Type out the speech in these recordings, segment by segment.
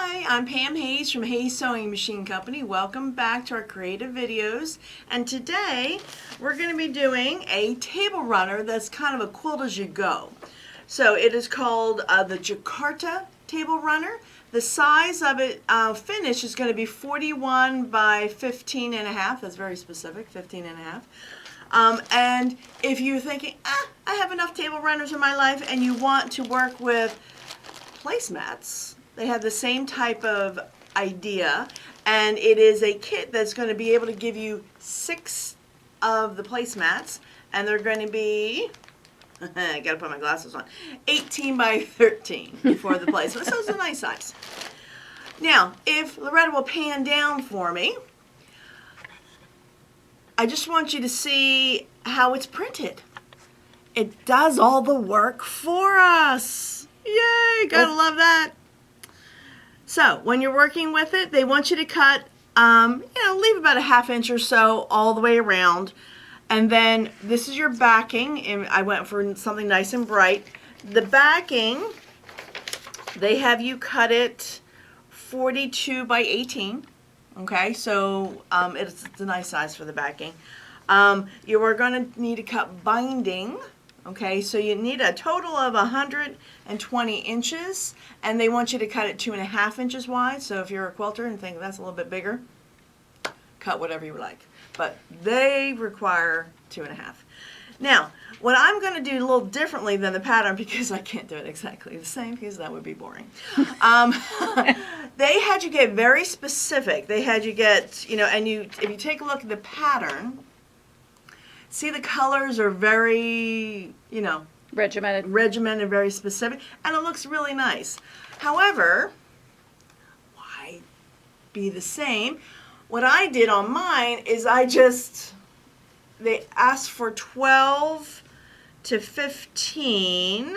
Hi, I'm Pam Hayes from Hayes Sewing Machine Company. Welcome back to our creative videos. And today we're going to be doing a table runner that's kind of a quilt as you go. So it is called the Jakarta table runner. The size of it finish is going to be 41 by 15 and a half. That's very specific, 15 and a half. And if you're thinking, I have enough table runners in my life, and you want to work with placemats, they have the same type of idea, and it is a kit that's going to be able to give you 6 of the placemats, and they're going to be, I gotta put my glasses on, 18 by 13 for the placemat, so it's a nice size. Now, if Loretta will pan down for me, I just want you to see how it's printed. It does all the work for us. Yay, gotta love that. So when you're working with it, they want you to cut, leave about a 1/2 inch or so all the way around. And then this is your backing, and I went for something nice and bright. The backing, they have you cut it 42 by 18. Okay, so it's a nice size for the backing. You are going to need to cut binding. Okay, so you need a total of 120 inches, and they want you to cut it 2.5 inches wide. So if you're a quilter and think that's a little bit bigger, cut whatever you like. But they require 2.5. Now, what I'm going to do a little differently than the pattern, because I can't do it exactly the same, because that would be boring. They had you get very specific. They had you get, and if you take a look at the pattern, see the colors are very, regimented, very specific, and it looks really nice. However, why be the same? What I did on mine is they asked for 12 to 15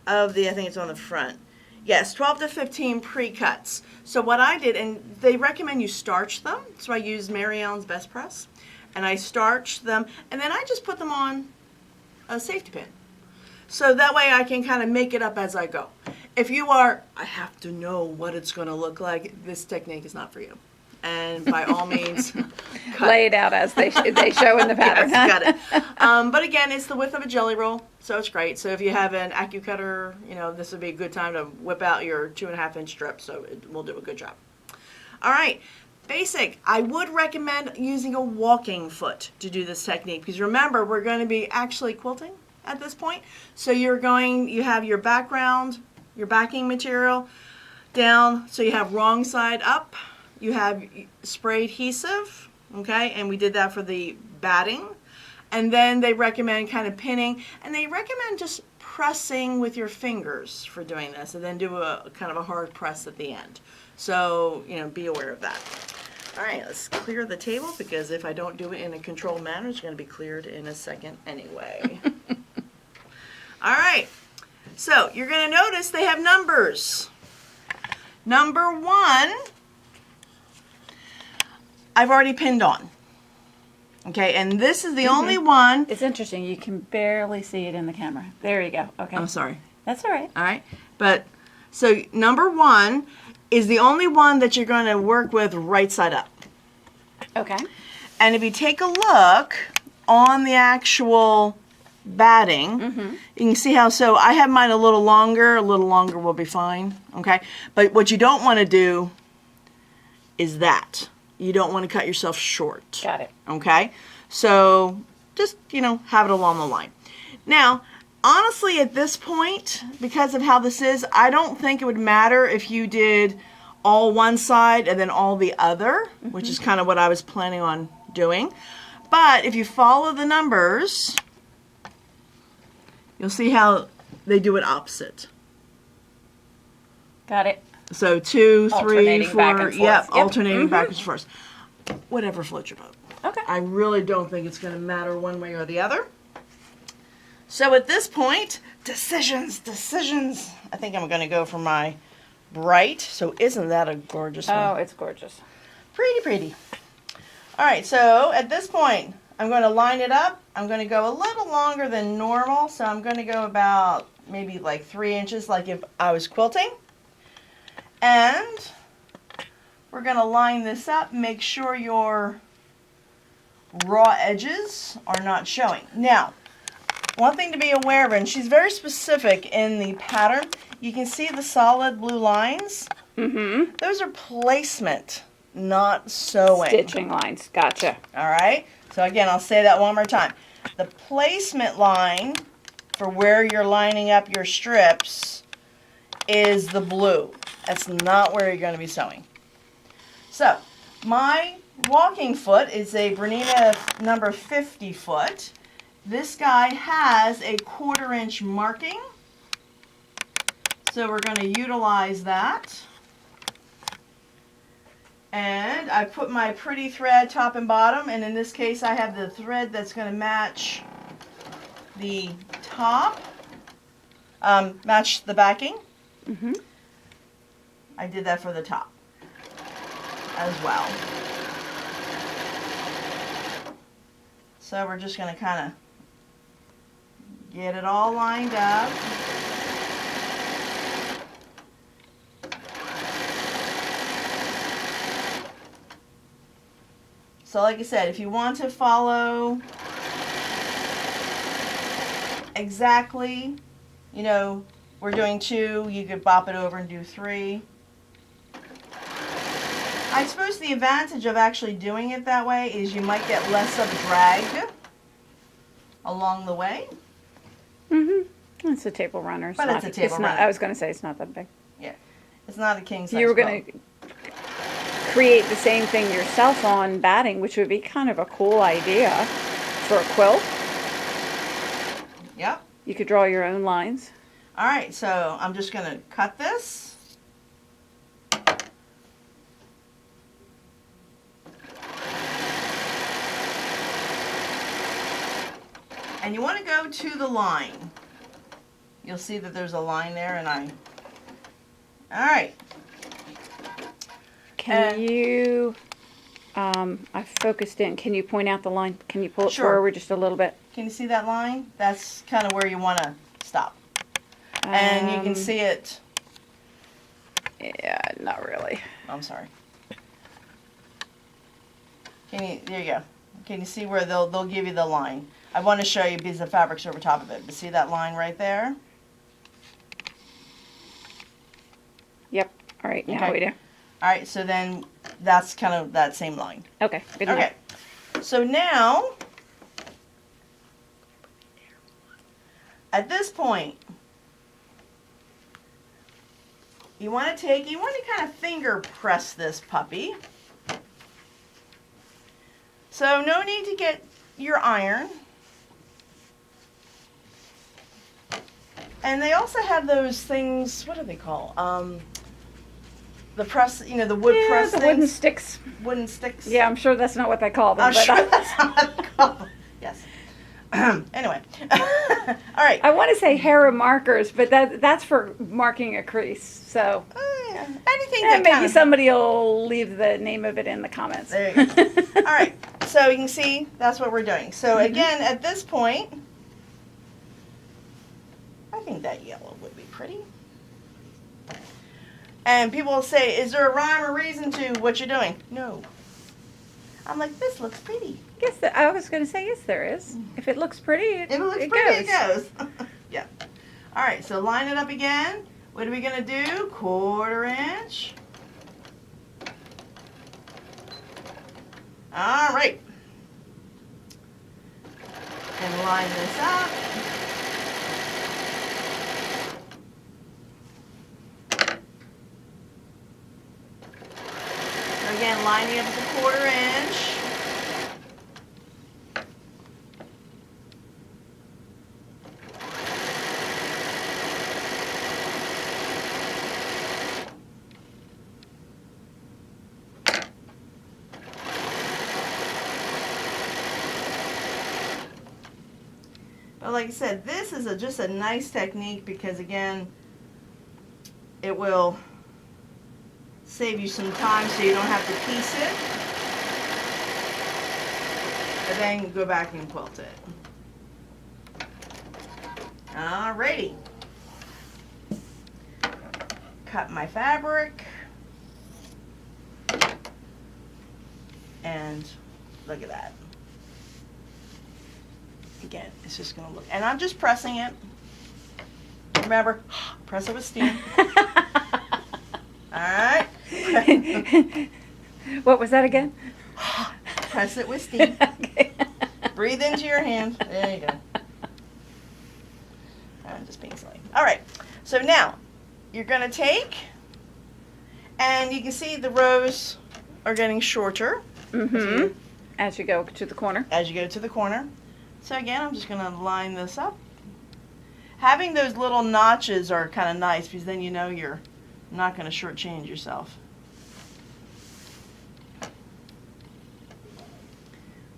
of the, I think it's on the front. Yes, 12 to 15 pre-cuts. So what I did, and they recommend you starch them, so I used Mary Ellen's Best Press. And I starched them, and then I just put them on a safety pin. So that way I can kind of make it up as I go. If you are, I have to know what it's going to look like, this technique is not for you. And by all means, lay it out as they show in the pattern. Yes, got it. But again, it's the width of a jelly roll, so it's great. So if you have an AccuCutter, this would be a good time to whip out your 2.5 inch strip, so it will do a good job. All right. Basic, I would recommend using a walking foot to do this technique, because remember, we're going to be actually quilting at this point. So you have your background, your backing material down, so you have wrong side up, you have spray adhesive, okay, and we did that for the batting. And then they recommend kind of pinning, and they recommend just pressing with your fingers for doing this, and then do a kind of a hard press at the end. So, be aware of that. All right, let's clear the table, because if I don't do it in a controlled manner, it's going to be cleared in a second anyway. All right, so you're going to notice they have numbers. Number 1, I've already pinned on. Okay, and this is the only one. It's interesting. You can barely see it in the camera. There you go. Okay. I'm sorry. That's all right. All right, but so number 1 is the only one that you're going to work with right side up. Okay. And if you take a look on the actual batting, you can see how, so I have mine a little longer will be fine, okay? But what you don't want to do is that. You don't want to cut yourself short. Got it. Okay? So just, have it along the line. Now, honestly, at this point, because of how this is, I don't think it would matter if you did all one side and then all the other, which is kind of what I was planning on doing. But if you follow the numbers, you'll see how they do it opposite. Got it. So 2, 3, 4, yep, alternating backwards and forwards. Whatever floats your boat. Okay. I really don't think it's going to matter one way or the other. So at this point, decisions. I think I'm going to go for my bright. So isn't that a gorgeous one? Oh, it's gorgeous. Pretty. All right, so at this point, I'm going to line it up. I'm going to go a little longer than normal. So I'm going to go about maybe like 3 inches, like if I was quilting. And we're going to line this up. Make sure your raw edges are not showing. Now, one thing to be aware of, and she's very specific in the pattern, you can see the solid blue lines. Mm-hmm. Those are placement, not sewing. Stitching lines. Gotcha. All right? So again, I'll say that one more time. The placement line for where you're lining up your strips is the blue. That's not where you're going to be sewing. So, my walking foot is a Bernina number 50 foot. This guy has a 1/4 inch marking. So we're going to utilize that. And I put my pretty thread top and bottom, and in this case I have the thread that's going to match the top, match the backing. Mm-hmm. I did that for the top as well. So we're just going to kind of get it all lined up. So like I said, if you want to follow exactly, you know, we're doing 2, you could bop it over and do 3. I suppose the advantage of actually doing it that way is you might get less of a drag along the way. Mm-hmm. It's a TableRunner. But it's a TableRunner. I was going to say it's not that big. Yeah, it's not a king size. You were going to create the same thing yourself on batting, which would be kind of a cool idea for a quilt. Yep. You could draw your own lines. All right, so I'm just going to cut this. And you want to go to the line. You'll see that there's a line there, and all right. Can you, I focused in, can you point out the line? Can you pull it Sure. forward just a little bit? Can you see that line? That's kind of where you want to stop. And you can see it. Yeah, not really. I'm sorry. There you go. Can you see where they'll give you the line? I want to show you because the fabric's over top of it. But see that line right there? Yep. All right, now Okay. we do. All right, so then that's kind of that same line. Okay, good to know. Okay, so now, at this point, you want to kind of finger press this puppy. So no need to get your iron. And they also have those things, what do they call? The press, you know, the wood press the things. wooden sticks. Wooden sticks. Yeah, I'm sure that's not what they call them. I'm but sure that's not what they call them. Yes. Anyway. All right. I want to say Hera markers, but that's for marking a crease. So Yeah. Anything and that maybe kind of, somebody will leave the name of it in the comments. There you go. All right. So you can see that's what we're doing. So again, at this point, I think that yellow would be pretty. And people will say, is there a rhyme or reason to what you're doing? No. I'm like, this looks pretty. Yes, I was going to say yes, there is. If it looks pretty, If it looks pretty, it goes. Yeah. All right, so line it up again. What are we going to do? 1/4 inch. All right. And line this up. So again, lining up at the 1/4 inch. But like I said, this is just a nice technique because, again, it will save you some time so you don't have to piece it. But then you go back and quilt it. Alrighty. Cut my fabric. Look at that. Again, it's just going to look, and I'm just pressing it. Remember, press it with steam. All right. What was that again? Press it with steam. Okay. Breathe into your hand. There you go. I'm just being silly. All right. So now you're going to take, and you can see the rows are getting shorter. Mm-hmm. As you go to the corner. As you go to the corner. So again, I'm just going to line this up. Having those little notches are kind of nice because then you know you're not going to shortchange yourself.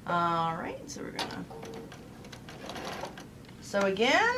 All right, so we're going to. So again.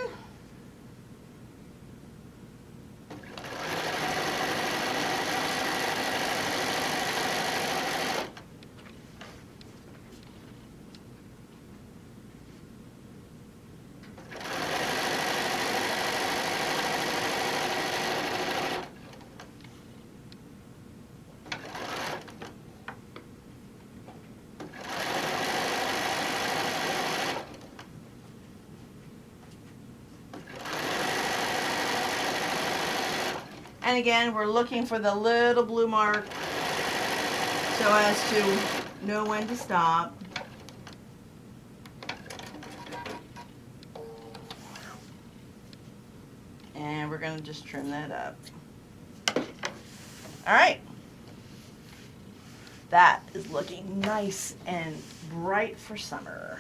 And again, we're looking for the little blue mark so as to know when to stop. And we're going to just trim that up. All right. That is looking nice and bright for summer.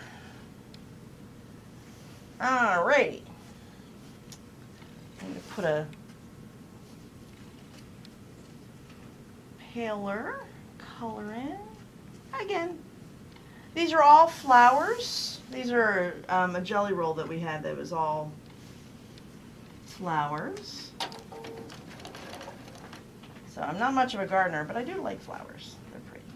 All righty. I'm going to put a paler color in. Again, these are all flowers. These are a jelly roll that we had that was all flowers. So I'm not much of a gardener, but I do like flowers. They're pretty.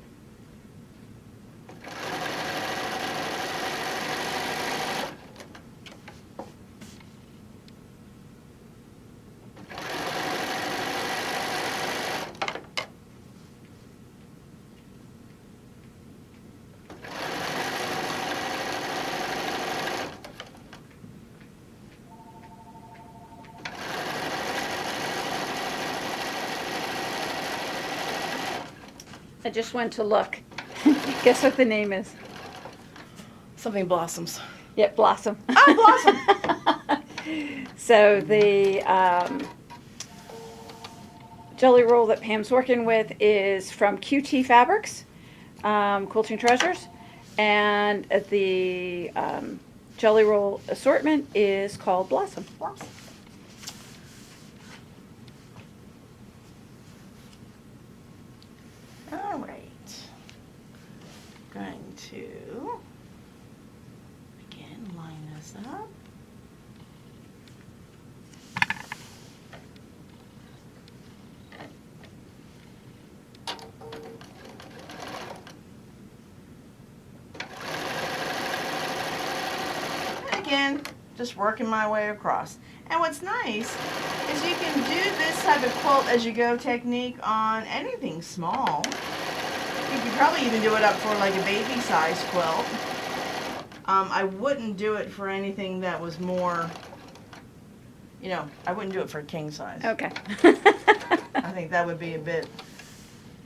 I just went to look. Guess what the name is? Something blossoms. Yep, Blossom. Oh, blossom! So the jelly roll that Pam's working with is from QT Fabrics, Quilting Treasures, and the jelly roll assortment is called Blossom. Blossom. All right. Going to again line this up. And again, just working my way across. And what's nice is you can do this type of quilt as you go technique on anything small. You could probably even do it up for like a baby size quilt. I wouldn't do it for anything that was more, you know, I wouldn't do it for a king size. Okay. I think that would be a bit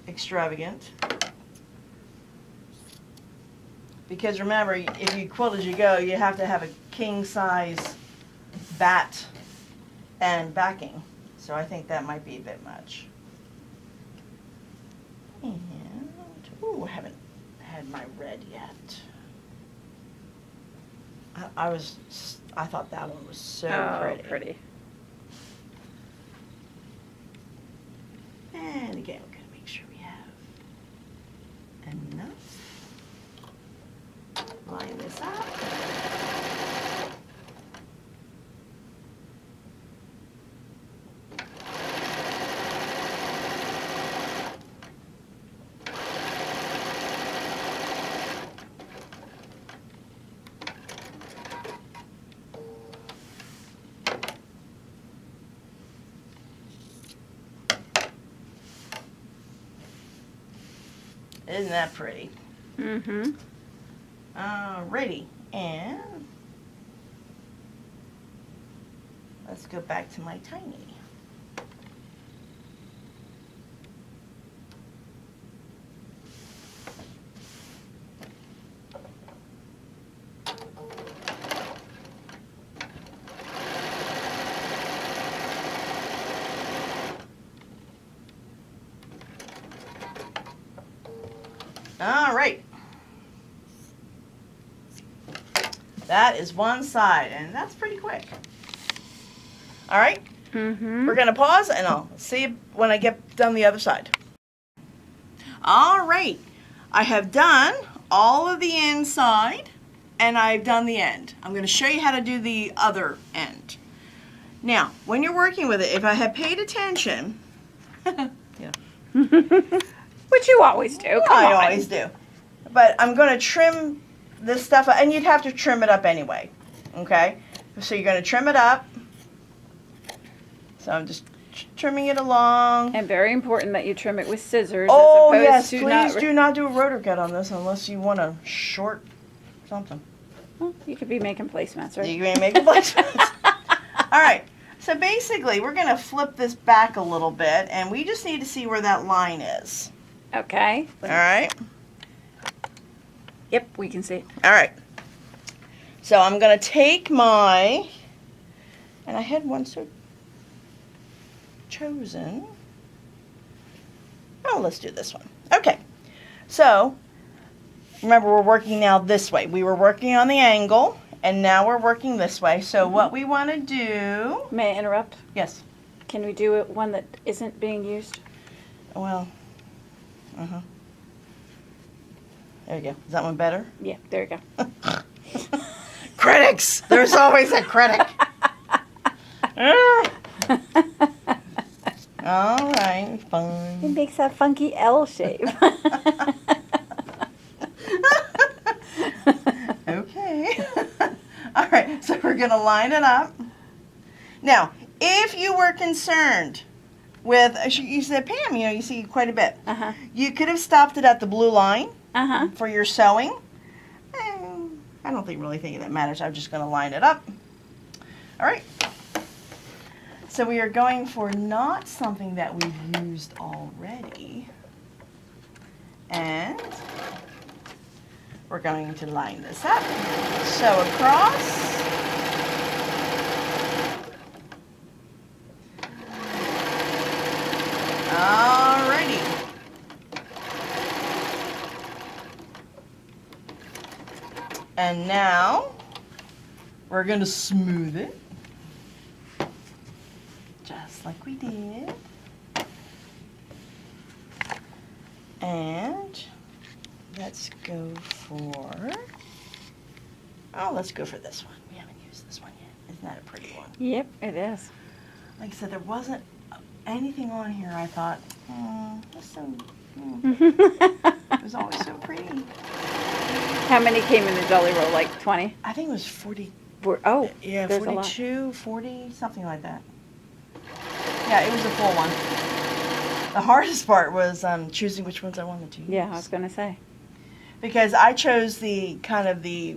extravagant. Because remember, if you quilt as you go, you have to have a king size bat and backing. So I think that might be a bit much. And, ooh, I haven't had my red yet. I thought that one was so pretty. Pretty. And again, we're going to make sure we have enough. Line this up. Isn't that pretty? Mm-hmm. Alrighty, and let's go back to my tiny. All right. That is one side, and that's pretty quick. All right. Mm-hmm. We're going to pause, and I'll see when I get done the other side. All right. I have done all of the inside, and I've done the end. I'm going to show you how to do the other end. Now, when you're working with it, if I had paid attention, Which you always do. Come I on. always do. But I'm going to trim this stuff, and you'd have to trim it up anyway. Okay? So you're going to trim it up. So I'm just trimming it along. And very important that you trim it with scissors. Oh, as yes. opposed to Please do not do a rotor cut on this unless you want to short something. Well, you could be making placements, right? You can make a placement. All right. So basically, we're going to flip this back a little bit, and we just need to see where that line is. Okay. All right? Yep, we can see. All right. So I'm going to take my, and I had one so chosen. Oh, let's do this one. Okay. So, remember we're working now this way. We were working on the angle, and now we're working this way. So what we want to do, May I interrupt? yes. Can we do it one that isn't being used? Well, there you go. Is that one better? Yeah, there you go. Critics! There's always a critic. All right, It fine. makes that funky L shape. Okay. All right, so we're going to line it up. Now, if you were concerned with, you said, Pam, you see quite a bit. Uh-huh. You could have stopped it at the blue line Uh-huh. for your sewing. I don't really think that matters. I'm just going to line it up. All right. So we are going for not something that we've used already. And we're going to line this up. Sew across. Alrighty. And now we're going to smooth it. Just like we did. And let's go for, let's go for this one. We haven't used this one yet. Isn't that a pretty one? Yep, it is. Like I said, there wasn't anything on here I thought, that's so, it was always so pretty. How many came in the Jelly Roll? Like 20? I think it was 40, Oh, yeah, there's a lot. 42, 40, something like that. Yeah, it was a full one. The hardest part was choosing which ones I wanted to use. Yeah, I was going to say. Because I chose the kind of the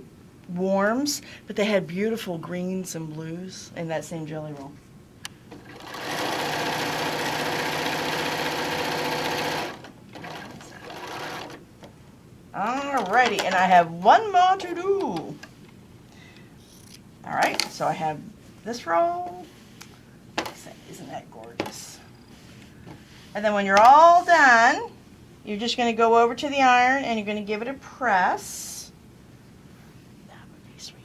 warms, but they had beautiful greens and blues in that same Jelly Roll. Alrighty, and I have one more to do. Alright, so I have this roll. Isn't that gorgeous? And then when you're all done, you're just going to go over to the iron and you're going to give it a press. That would be sweet.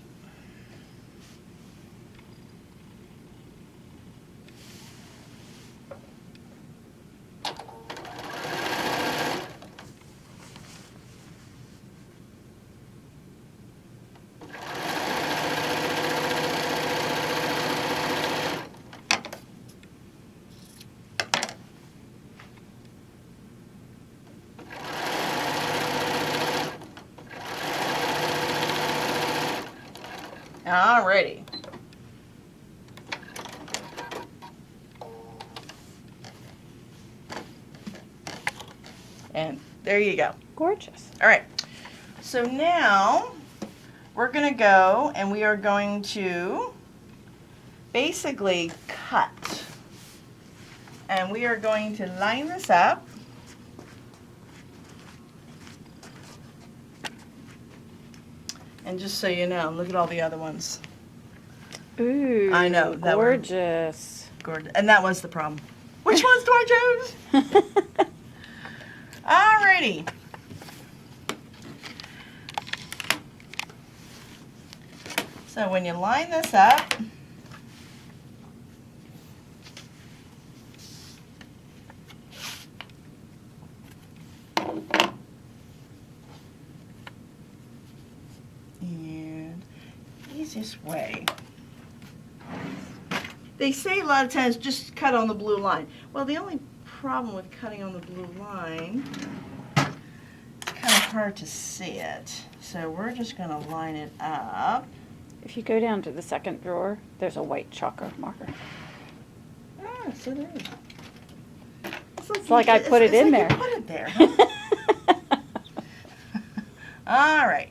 Alrighty. And there you go. Gorgeous. All right. So now we're going to go and we are going to basically cut. And we are going to line this up. And just so you know, look at all the other ones. Ooh, I know, that one. gorgeous. Gorgeous. And that was the problem. Which ones do I choose? Alrighty. So when you line this up, and easiest way. They say a lot of times just cut on the blue line. Well, the only problem with cutting on the blue line, it's kind of hard to see it. So we're just going to line it up. If you go down to the second drawer, there's a white chalker marker. Ah, so there is. It's like I put it in there. You put it there, huh? All right.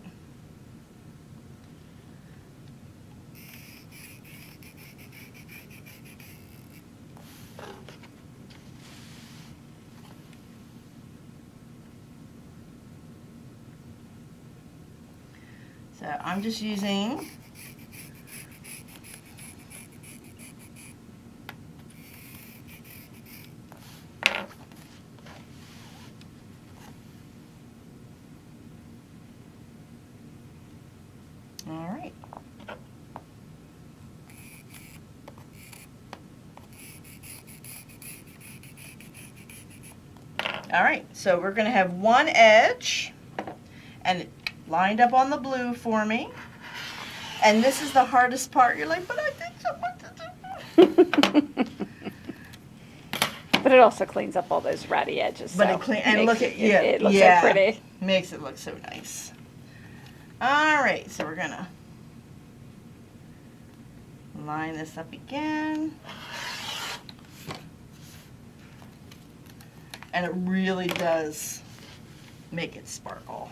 So I'm just using all right. All right, so we're going to have one edge and lined up on the blue for me. And this is the hardest part. You're like, but I think someone to do. But it also cleans up all those ratty edges. But so it clean and look at it looks yeah, so pretty. Makes it look so nice. All right, so we're gonna line this up again. And it really does make it sparkle.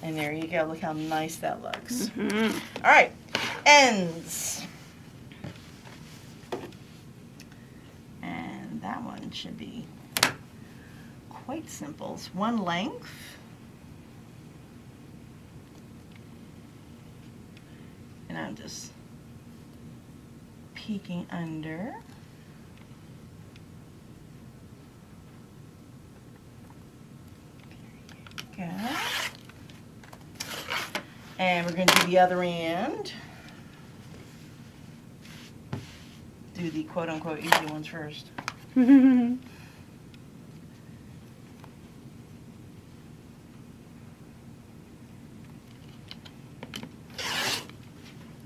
And there you go. Look how nice that looks. Mm-hmm. All right, ends. And that one should be quite simple. It's one length. And I'm just peeking under. There you go. And we're going to do the other end. Do the quote-unquote easy ones first.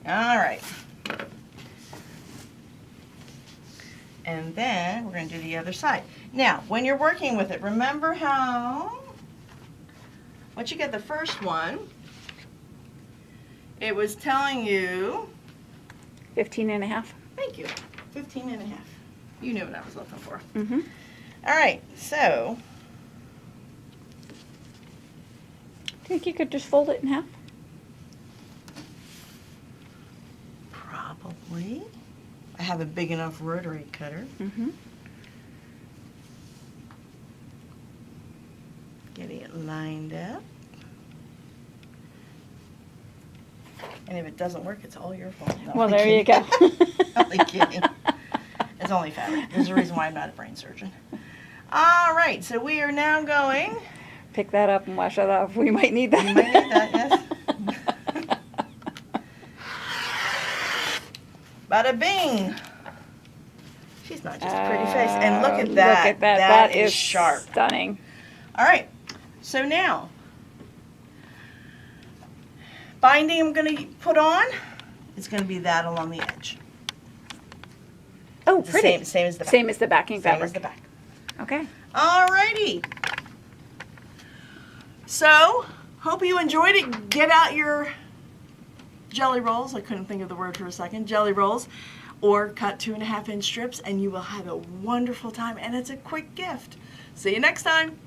All right. And then we're going to do the other side. Now, when you're working with it, remember how, once you get the first one, it was telling you, 15 and a half. thank you, 15 and a half. You knew what I was looking for. Mm-hmm. All right, so. Think you could just fold it in half? Probably. I have a big enough rotary cutter. Mm-hmm. Getting it lined up. And if it doesn't work, it's all your fault. No, Well, I'm there you kidding. go. Only kidding. It's only fabric. There's a reason why I'm not a brain surgeon. All right, so we are now going. Pick that up and wash it off. We might need that. You might need that, yes. Bada bing. She's not just a pretty face. And look at that. Look at that. That is sharp. Stunning. All right, so now, binding I'm going to put on is going to be that along the edge. Oh, The pretty. Same as the back. Same as the backing Same fabric. as the back. Okay. Alrighty. So, hope you enjoyed it. Get out your jelly rolls. I couldn't think of the word for a second. Jelly rolls. Or cut 2.5-inch strips, and you will have a wonderful time, and it's a quick gift. See you next time.